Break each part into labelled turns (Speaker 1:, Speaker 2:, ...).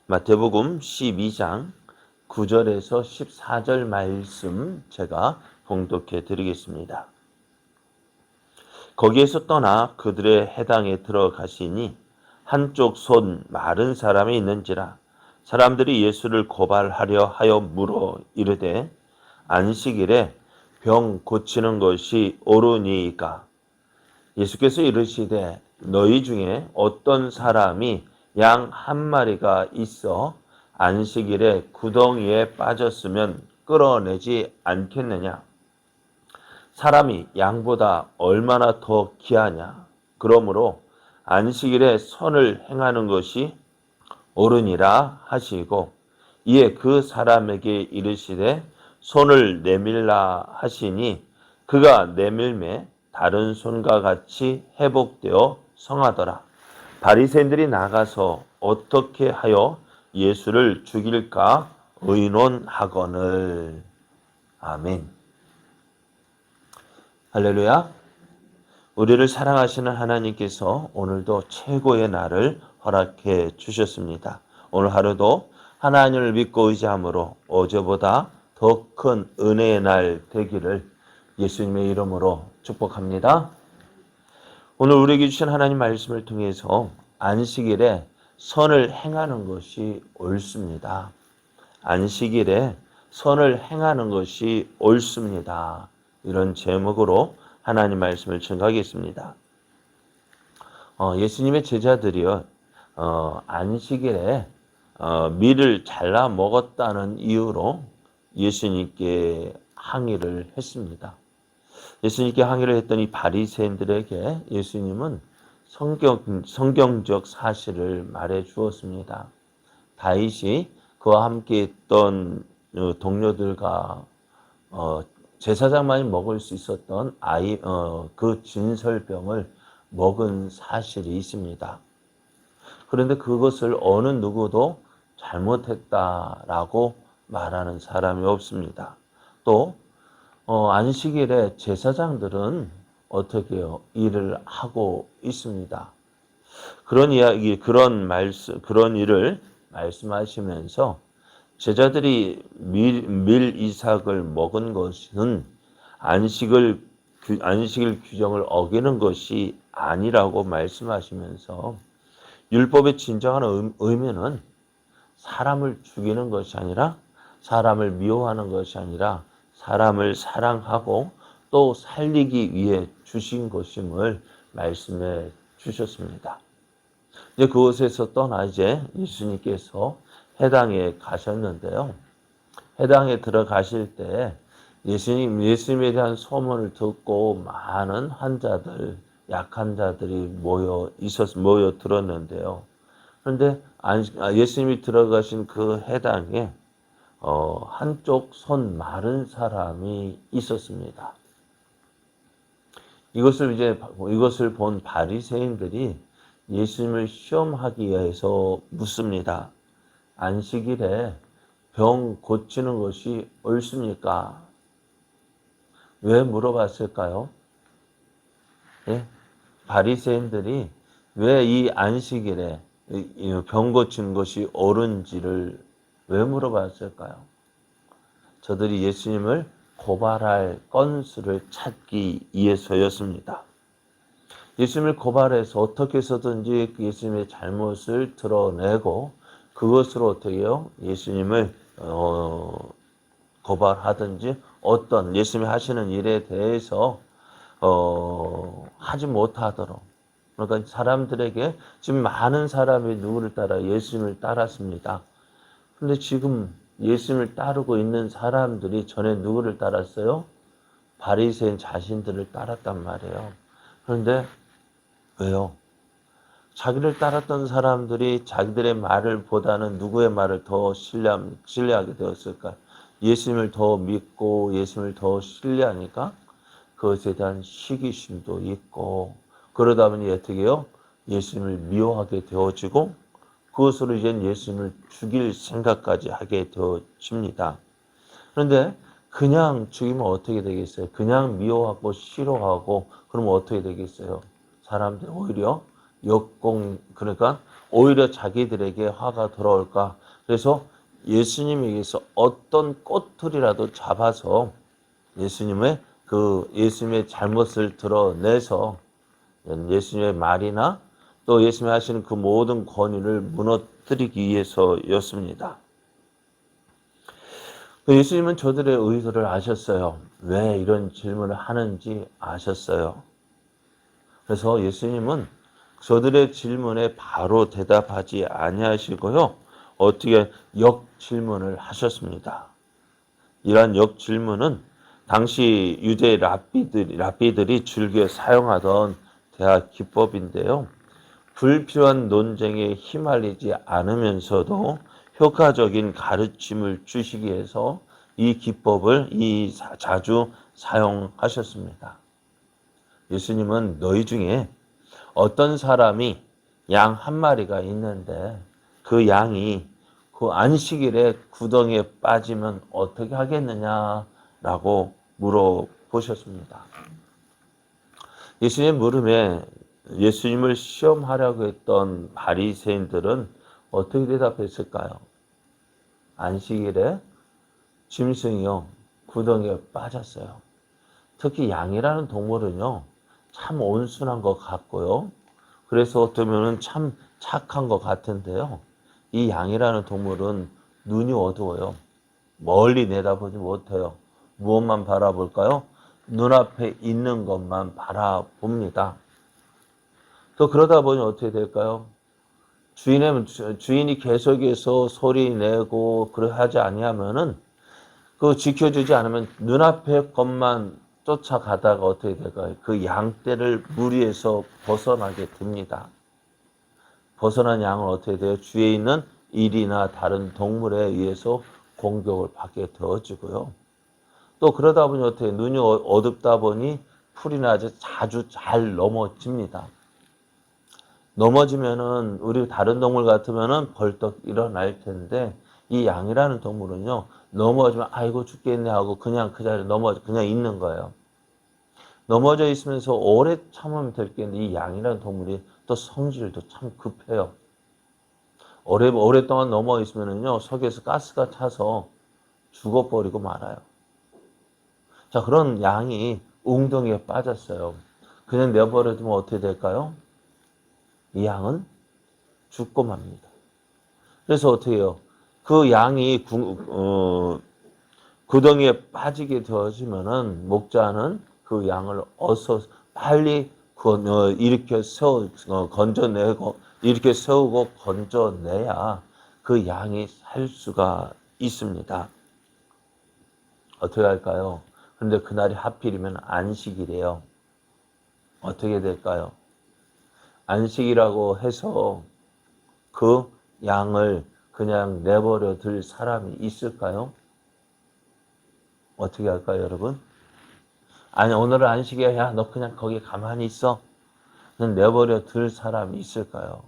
Speaker 1: 마태복음 12장 9절에서 14절 말씀 제가 봉독해 드리겠습니다. 거기에서 떠나 그들의 해당에 들어가시니 한쪽 손 마른 사람이 있는지라 사람들이 예수를 고발하려 하여 물어 이르되 안식일에 병 고치는 것이 옳으니이까. 예수께서 이르시되 너희 중에 어떤 사람이 양 한 마리가 있어 안식일에 구덩이에 빠졌으면 끌어내지 않겠느냐? 사람이 양보다 얼마나 더 귀하냐? 그러므로 안식일에 선을 행하는 것이 옳으니라 하시고 이에 그 사람에게 이르시되 손을 내밀라 하시니 그가 내밀매 다른 손과 같이 회복되어 성하더라. 바리새인들이 나가서 어떻게 하여 예수를 죽일까 의논하거늘. 아멘. 할렐루야. 우리를 사랑하시는 하나님께서 오늘도 최고의 날을 허락해 주셨습니다. 오늘 하루도 하나님을 믿고 의지함으로 어제보다 더 큰 은혜의 날 되기를 예수님의 이름으로 축복합니다. 오늘 우리에게 주신 하나님 말씀을 통해서 안식일에 선을 행하는 것이 옳습니다. 안식일에 선을 행하는 것이 옳습니다. 이런 제목으로 하나님 말씀을 증거하겠습니다. 예수님의 제자들이요, 안식일에 밀을 잘라 먹었다는 이유로 예수님께 항의를 했습니다. 예수님께 항의를 했더니 바리새인들에게 예수님은 성경적 사실을 말해 주었습니다. 다윗이 그와 함께 있던 동료들과 제사장만이 먹을 수 있었던 그 진설병을 먹은 사실이 있습니다. 그런데 그것을 어느 누구도 잘못했다라고 말하는 사람이 없습니다. 또 안식일에 제사장들은 어떻게 해요? 일을 하고 있습니다. 그런 일을 말씀하시면서 제자들이 밀 이삭을 먹은 것은 안식일 규정을 어기는 것이 아니라고 말씀하시면서 율법의 진정한 의미는 사람을 죽이는 것이 아니라 사람을 미워하는 것이 아니라 사람을 사랑하고 또 살리기 위해 주신 것임을 말씀해 주셨습니다. 이제 그곳에서 떠나 이제 예수님께서 해당에 가셨는데요. 해당에 들어가실 때 예수님에 대한 소문을 듣고 많은 환자들, 약한 자들이 모여 들었는데요. 그런데 예수님이 들어가신 그 해당에 한쪽 손 마른 사람이 있었습니다. 이것을 본 바리새인들이 예수님을 시험하기 위해서 묻습니다. 안식일에 병 고치는 것이 옳습니까? 왜 물어봤을까요? 예? 바리새인들이 왜 이 안식일에 병 고치는 것이 옳은지를 왜 물어봤을까요? 저들이 예수님을 고발할 건수를 찾기 위해서였습니다. 예수님을 고발해서 어떻게 해서든지 예수님의 잘못을 드러내고 그것으로 어떻게 해요? 예수님을 고발하든지 어떤 예수님이 하시는 일에 대해서 하지 못하도록. 그러니까 사람들에게 지금 많은 사람이 누구를 따라 예수님을 따랐습니다. 그런데 지금 예수님을 따르고 있는 사람들이 전에 누구를 따랐어요? 바리새인 자신들을 따랐단 말이에요. 그런데 왜요? 자기를 따랐던 사람들이 자기들의 말을 보다는 누구의 말을 더 신뢰하게 되었을까? 예수님을 더 믿고 예수님을 더 신뢰하니까 그것에 대한 시기심도 있고 그러다 보니 어떻게 해요? 예수님을 미워하게 되어지고 그것으로 이제 예수님을 죽일 생각까지 하게 되어집니다. 그런데 그냥 죽이면 어떻게 되겠어요? 그냥 미워하고 싫어하고 그러면 어떻게 되겠어요? 사람들이 오히려 그러니까 오히려 자기들에게 화가 돌아올까? 그래서 예수님에게서 어떤 꼬투리라도 잡아서 예수님의 잘못을 드러내서 예수님의 말이나 또 예수님이 하시는 그 모든 권위를 무너뜨리기 위해서였습니다. 예수님은 저들의 의도를 아셨어요. 왜 이런 질문을 하는지 아셨어요. 그래서 예수님은 저들의 질문에 바로 대답하지 아니하시고요. 어떻게 역질문을 하셨습니다. 이러한 역질문은 당시 유대 랍비들이 즐겨 사용하던 대화 기법인데요. 불필요한 논쟁에 휘말리지 않으면서도 효과적인 가르침을 주시기 위해서 이 기법을 자주 사용하셨습니다. 예수님은 너희 중에 어떤 사람이 양 한 마리가 있는데 그 양이 그 안식일에 구덩이에 빠지면 어떻게 하겠느냐라고 물어보셨습니다. 예수님의 물음에 예수님을 시험하려고 했던 바리새인들은 어떻게 대답했을까요? 안식일에 짐승이요 구덩이에 빠졌어요. 특히 양이라는 동물은요 참 온순한 것 같고요. 그래서 어쩌면 참 착한 것 같은데요. 이 양이라는 동물은 눈이 어두워요. 멀리 내다보지 못해요. 무엇만 바라볼까요? 눈앞에 있는 것만 바라봅니다. 또 그러다 보니 어떻게 될까요? 주인이 계속해서 소리 내고 그러하지 아니하면은 그 지켜주지 않으면 눈앞의 것만 쫓아가다가 어떻게 될까요? 그 양떼를 무리에서 벗어나게 됩니다. 벗어난 양은 어떻게 돼요? 주위에 있는 일이나 다른 동물에 의해서 공격을 받게 되어지고요. 또 그러다 보니 어떻게 눈이 어둡다 보니 풀이나 자주 잘 넘어집니다. 넘어지면은 우리 다른 동물 같으면은 벌떡 일어날 텐데 이 양이라는 동물은요 넘어지면 아이고 죽겠네 하고 그냥 그 자리에 그냥 있는 거예요. 넘어져 있으면서 오래 참으면 될 게 있는데 이 양이라는 동물이 또 성질도 참 급해요. 오랫동안 넘어 있으면은요 속에서 가스가 차서 죽어버리고 말아요. 자, 그런 양이 웅덩이에 빠졌어요. 그냥 내버려두면 어떻게 될까요? 이 양은 죽고 맙니다. 그래서 어떻게 해요? 그 양이 구덩이에 빠지게 되어지면은 목자는 그 양을 어서 빨리 일으켜 세우고 건져내야 그 양이 살 수가 있습니다. 어떻게 할까요? 그런데 그날이 하필이면 안식일이에요. 어떻게 될까요? 안식이라고 해서 그 양을 그냥 내버려 둘 사람이 있을까요? 어떻게 할까요, 여러분? 아니, 오늘은 안식이야. 야, 너 그냥 거기 가만히 있어. 내버려 둘 사람이 있을까요?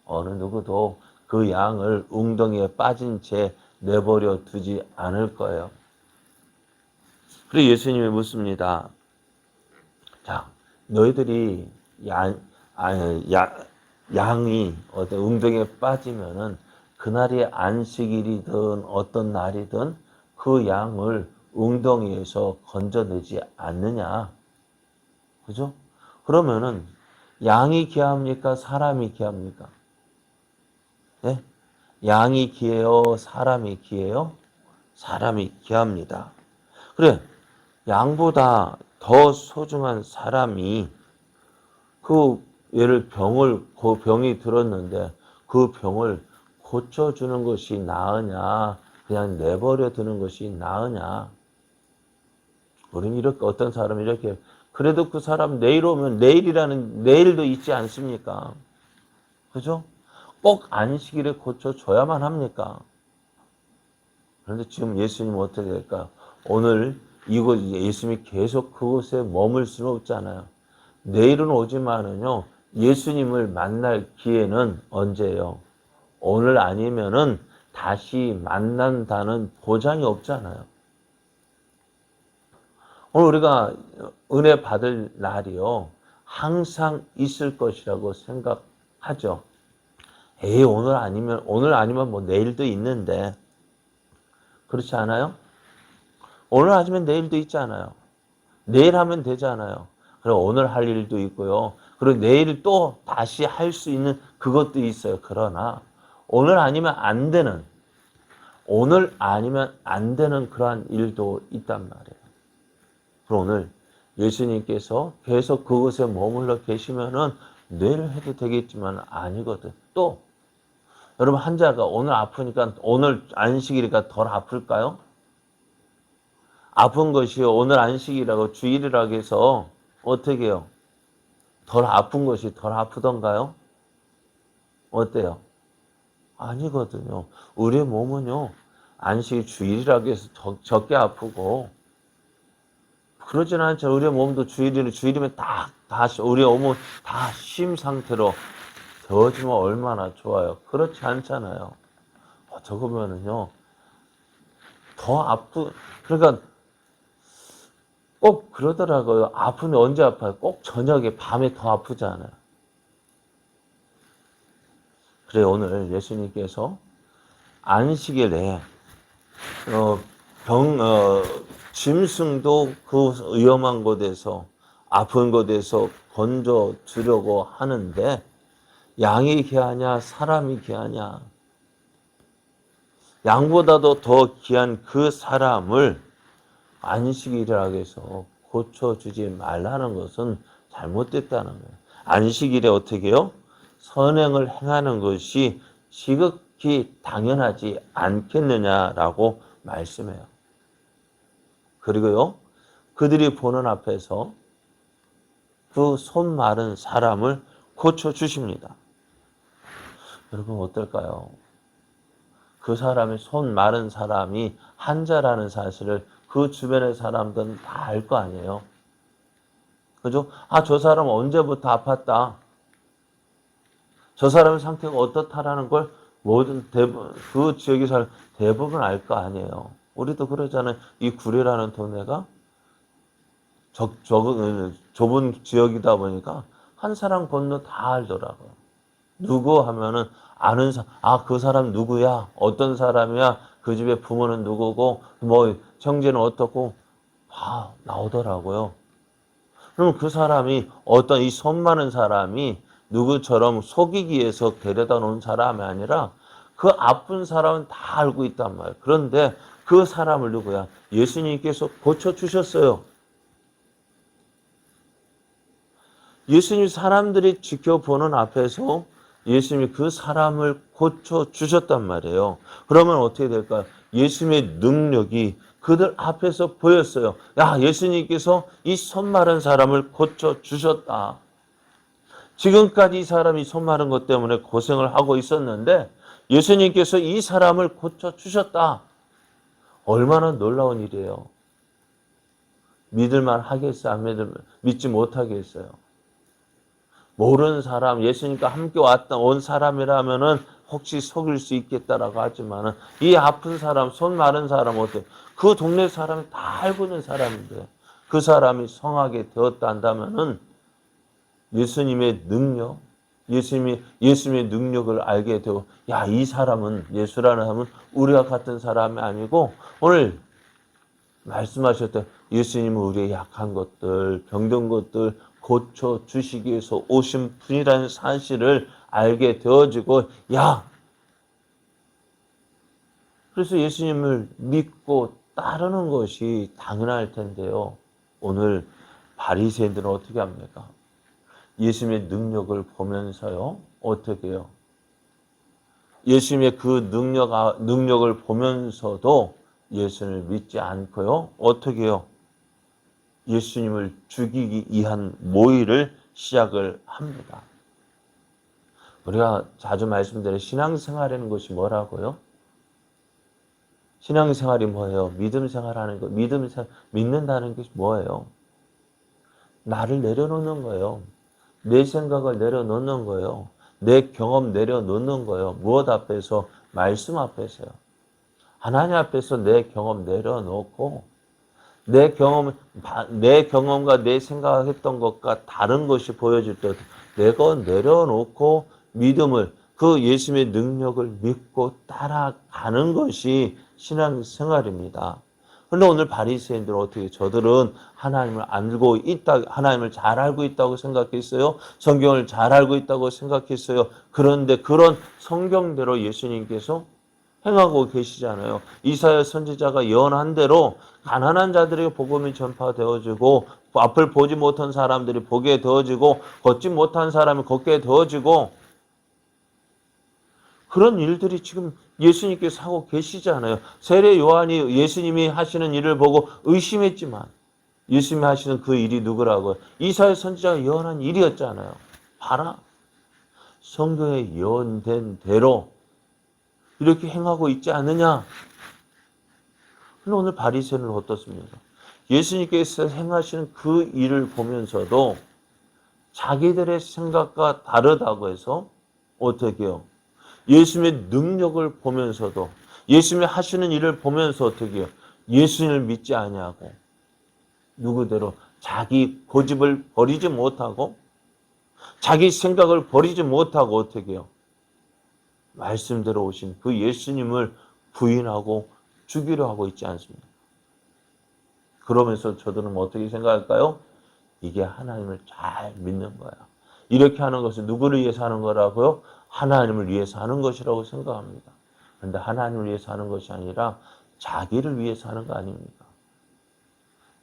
Speaker 1: 어느 누구도 그 양을 웅덩이에 빠진 채 내버려 두지 않을 거예요. 그리고 예수님이 묻습니다. 자, 너희들이 양이 어떤 웅덩이에 빠지면은 그날이 안식일이든 어떤 날이든 그 양을 웅덩이에서 건져내지 않느냐. 그죠? 그러면은 양이 귀합니까? 사람이 귀합니까? 네? 양이 귀해요? 사람이 귀해요? 사람이 귀합니다. 그래, 양보다 더 소중한 사람이 그 병이 들었는데 그 병을 고쳐주는 것이 나으냐, 그냥 내버려 두는 것이 나으냐. 우리는 이렇게, 어떤 사람이 이렇게, 그래도 그 사람 내일 오면 내일도 있지 않습니까? 그죠? 꼭 안식일에 고쳐줘야만 합니까? 그런데 지금 예수님은 어떻게 될까? 오늘 예수님이 계속 그곳에 머물 수는 없잖아요. 내일은 오지만은요, 예수님을 만날 기회는 언제예요? 오늘 아니면은 다시 만난다는 보장이 없잖아요. 오늘 우리가 은혜 받을 날이요, 항상 있을 것이라고 생각하죠. 에이, 오늘 아니면 뭐 내일도 있는데. 그렇지 않아요? 오늘 아니면 내일도 있잖아요. 내일 하면 되잖아요. 그리고 오늘 할 일도 있고요. 그리고 내일 또 다시 할 수 있는 그것도 있어요. 그러나 오늘 아니면 안 되는, 오늘 아니면 안 되는 그러한 일도 있단 말이에요. 그럼 오늘 예수님께서 계속 그곳에 머물러 계시면은 내일 해도 되겠지만 아니거든. 또 여러분, 환자가 오늘 아프니까 오늘 안식일이니까 덜 아플까요? 아픈 것이 오늘 안식이라고 주일이라고 해서 어떻게 해요? 덜 아픈 것이 덜 아프던가요? 어때요? 아니거든요. 우리의 몸은요, 안식이 주일이라고 해서 적게 아프고, 그러진 않죠. 우리의 몸도 주일이면 다시, 우리의 몸은 다 쉼 상태로 되어지면 얼마나 좋아요. 그렇지 않잖아요. 적으면은요, 그러니까 꼭 그러더라고요. 아프면 언제 아파요? 꼭 저녁에, 밤에 더 아프지 않아요. 그래, 오늘 예수님께서 안식일에, 어, 짐승도 그 위험한 곳에서, 아픈 곳에서 건져 주려고 하는데, 양이 귀하냐, 사람이 귀하냐. 양보다도 더 귀한 그 사람을 안식일이라고 해서 고쳐주지 말라는 것은 잘못됐다는 거예요. 안식일에 어떻게 해요? 선행을 행하는 것이 지극히 당연하지 않겠느냐라고 말씀해요. 그리고요, 그들이 보는 앞에서 그 손 마른 사람을 고쳐주십니다. 여러분, 어떨까요? 그 사람이, 손 마른 사람이 환자라는 사실을 그 주변의 사람들은 다 알 거 아니에요. 그죠? 아, 저 사람 언제부터 아팠다. 저 사람의 상태가 어떻다라는 걸 그 지역에 살 대부분 알 거 아니에요. 우리도 그러잖아요. 이 구례라는 동네가 좁은 지역이다 보니까 한 사람 건너 다 알더라고요. 누구 하면은 그 사람 누구야? 어떤 사람이야? 그 집의 부모는 누구고, 뭐, 형제는 어떻고, 다 나오더라고요. 그럼 그 사람이 어떤 이 손 많은 사람이 누구처럼 속이기 위해서 데려다 놓은 사람이 아니라 그 아픈 사람은 다 알고 있단 말이에요. 그런데 그 사람을 누구야? 예수님께서 고쳐주셨어요. 예수님 사람들이 지켜보는 앞에서 예수님이 그 사람을 고쳐주셨단 말이에요. 그러면 어떻게 될까요? 예수님의 능력이 그들 앞에서 보였어요. 야, 예수님께서 이 손 마른 사람을 고쳐주셨다. 지금까지 이 사람이 손 마른 것 때문에 고생을 하고 있었는데 예수님께서 이 사람을 고쳐주셨다. 얼마나 놀라운 일이에요. 믿을만 하겠어요? 안 믿지 못하겠어요? 모르는 사람, 예수님과 함께 온 사람이라면은 혹시 속일 수 있겠다라고 하지만은 이 아픈 사람, 손 마른 사람 어때? 그 동네 사람이 다 알고 있는 사람인데 그 사람이 성하게 되었다 한다면은 예수님의 능력, 예수님의 능력을 알게 되고, 야, 이 사람은, 예수라는 사람은 우리와 같은 사람이 아니고 오늘 말씀하셨던 예수님은 우리의 약한 것들, 병든 것들 고쳐주시기 위해서 오신 분이라는 사실을 알게 되어지고, 그래서 예수님을 믿고 따르는 것이 당연할 텐데요. 오늘 바리새인들은 어떻게 합니까? 예수님의 능력을 보면서요. 어떻게 해요? 예수님의 그 능력을 보면서도 예수님을 믿지 않고요. 어떻게 해요? 예수님을 죽이기 위한 모의를 시작을 합니다. 우리가 자주 말씀드린 신앙생활이라는 것이 뭐라고요? 신앙생활이 뭐예요? 믿음생활하는 거. 믿는다는 것이 뭐예요? 나를 내려놓는 거예요. 내 생각을 내려놓는 거예요. 내 경험 내려놓는 거예요. 무엇 앞에서? 말씀 앞에서요. 하나님 앞에서 내 경험 내려놓고 내 경험과 내 생각했던 것과 다른 것이 보여질 때 내가 내려놓고 믿음을 그 예수님의 능력을 믿고 따라가는 것이 신앙생활입니다. 그런데 오늘 바리새인들은 어떻게 저들은 하나님을 알고 있다, 하나님을 잘 알고 있다고 생각했어요. 성경을 잘 알고 있다고 생각했어요. 그런데 그런 성경대로 예수님께서 행하고 계시잖아요. 이사야 선지자가 예언한 대로 가난한 자들에게 복음이 전파되어지고 앞을 보지 못한 사람들이 보게 되어지고 걷지 못한 사람이 걷게 되어지고 그런 일들이 지금 예수님께서 하고 계시잖아요. 세례 요한이 예수님이 하시는 일을 보고 의심했지만 예수님이 하시는 그 일이 누구라고요? 이사야 선지자가 예언한 일이었잖아요. 봐라. 성경에 예언된 대로 이렇게 행하고 있지 않느냐? 근데 오늘 바리새인은 어떻습니까? 예수님께서 행하시는 그 일을 보면서도 자기들의 생각과 다르다고 해서 어떻게 해요? 예수님의 능력을 보면서도 예수님이 하시는 일을 보면서 어떻게 해요? 예수님을 믿지 아니하고 누구대로 자기 고집을 버리지 못하고 자기 생각을 버리지 못하고 어떻게 해요? 말씀대로 오신 그 예수님을 부인하고 죽이려 하고 있지 않습니까? 그러면서 저들은 어떻게 생각할까요? 이게 하나님을 잘 믿는 거야. 이렇게 하는 것은 누구를 위해서 하는 거라고요? 하나님을 위해서 하는 것이라고 생각합니다. 그런데 하나님을 위해서 하는 것이 아니라 자기를 위해서 하는 거 아닙니까?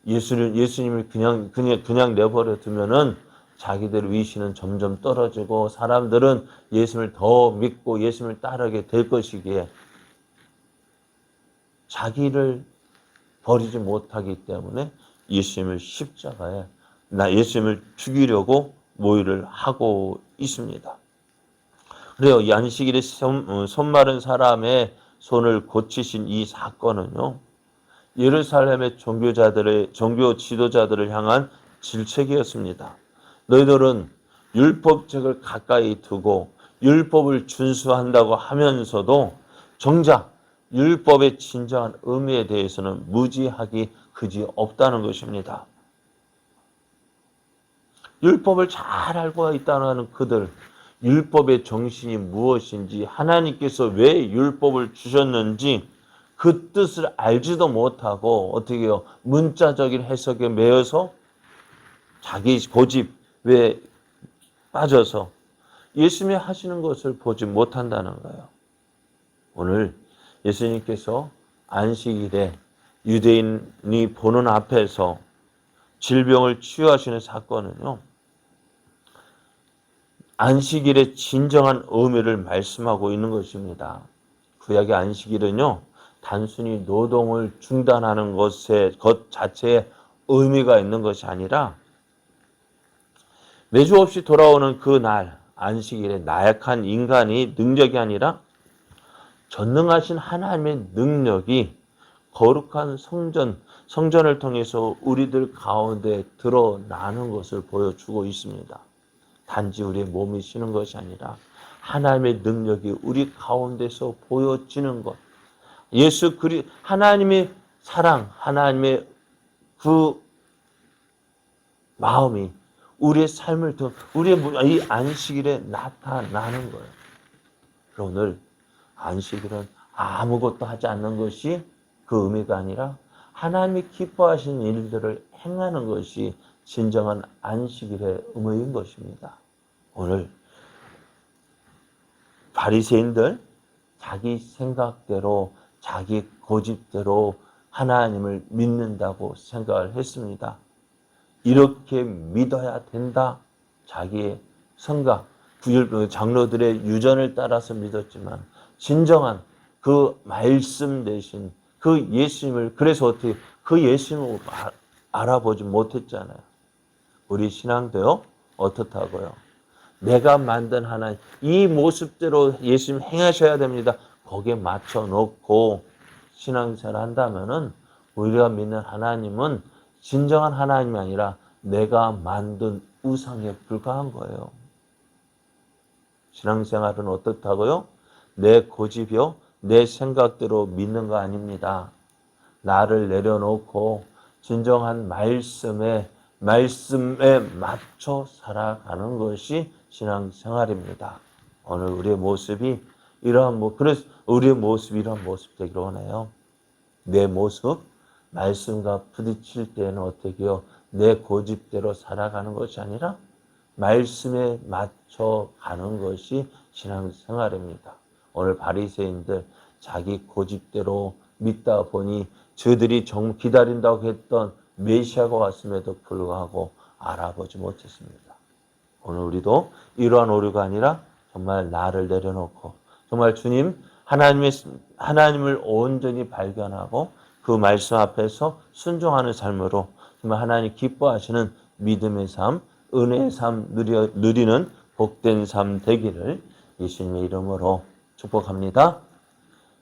Speaker 1: 예수님을 그냥 내버려 두면은 자기들 위신은 점점 떨어지고 사람들은 예수님을 더 믿고 예수님을 따르게 될 것이기에 자기를 버리지 못하기 때문에 예수님을 십자가에 예수님을 죽이려고 모의를 하고 있습니다. 그래요. 이 안식일에 손 마른 사람의 손을 고치신 이 사건은요. 예루살렘의 종교 지도자들을 향한 질책이었습니다. 너희들은 율법책을 가까이 두고 율법을 준수한다고 하면서도 정작 율법의 진정한 의미에 대해서는 무지하기 그지없다는 것입니다. 율법을 잘 알고 있다는 그들, 율법의 정신이 무엇인지 하나님께서 왜 율법을 주셨는지 그 뜻을 알지도 못하고 어떻게 해요? 문자적인 해석에 매여서 자기 고집에 빠져서 예수님이 하시는 것을 보지 못한다는 거예요. 오늘 예수님께서 안식일에 유대인이 보는 앞에서 질병을 치유하시는 사건은요. 안식일의 진정한 의미를 말씀하고 있는 것입니다. 구약의 안식일은요. 단순히 노동을 중단하는 것 자체에 의미가 있는 것이 아니라 매주 없이 돌아오는 그 날 안식일에 나약한 인간이 능력이 아니라 전능하신 하나님의 능력이 거룩한 성전을 통해서 우리들 가운데 드러나는 것을 보여주고 있습니다. 단지 우리의 몸이 쉬는 것이 아니라 하나님의 능력이 우리 가운데서 보여지는 것. 하나님의 사랑, 하나님의 그 마음이 우리의 삶을 우리의 이 안식일에 나타나는 거예요. 오늘 안식일은 아무것도 하지 않는 것이 그 의미가 아니라 하나님이 기뻐하시는 일들을 행하는 것이 진정한 안식일의 의미인 것입니다. 오늘 바리새인들 자기 생각대로 자기 고집대로 하나님을 믿는다고 생각을 했습니다. 이렇게 믿어야 된다. 자기의 생각, 장로들의 유전을 따라서 믿었지만 진정한 그 말씀 대신 그 예수님을 그래서 어떻게 그 예수님을 알아보지 못했잖아요. 우리 신앙도요. 어떻다고요? 내가 만든 하나님 이 모습대로 예수님 행하셔야 됩니다. 거기에 맞춰 놓고 신앙생활 한다면은 우리가 믿는 하나님은 진정한 하나님이 아니라 내가 만든 우상에 불과한 거예요. 신앙생활은 어떻다고요? 내 고집이요? 내 생각대로 믿는 거 아닙니다. 나를 내려놓고 진정한 말씀에 맞춰 살아가는 것이 신앙생활입니다. 오늘 우리의 모습이 그래서 우리의 모습이 이러한 모습 되기를 원해요. 내 모습, 말씀과 부딪힐 때는 어떻게 해요? 내 고집대로 살아가는 것이 아니라 말씀에 맞춰 가는 것이 신앙생활입니다. 오늘 바리새인들 자기 고집대로 믿다 보니 저들이 기다린다고 했던 메시아가 왔음에도 불구하고 알아보지 못했습니다. 오늘 우리도 이러한 오류가 아니라 정말 나를 내려놓고 정말 주님 하나님을 온전히 발견하고 그 말씀 앞에서 순종하는 삶으로 정말 하나님 기뻐하시는 믿음의 삶, 은혜의 삶 누리는 복된 삶 되기를 예수님의 이름으로 축복합니다.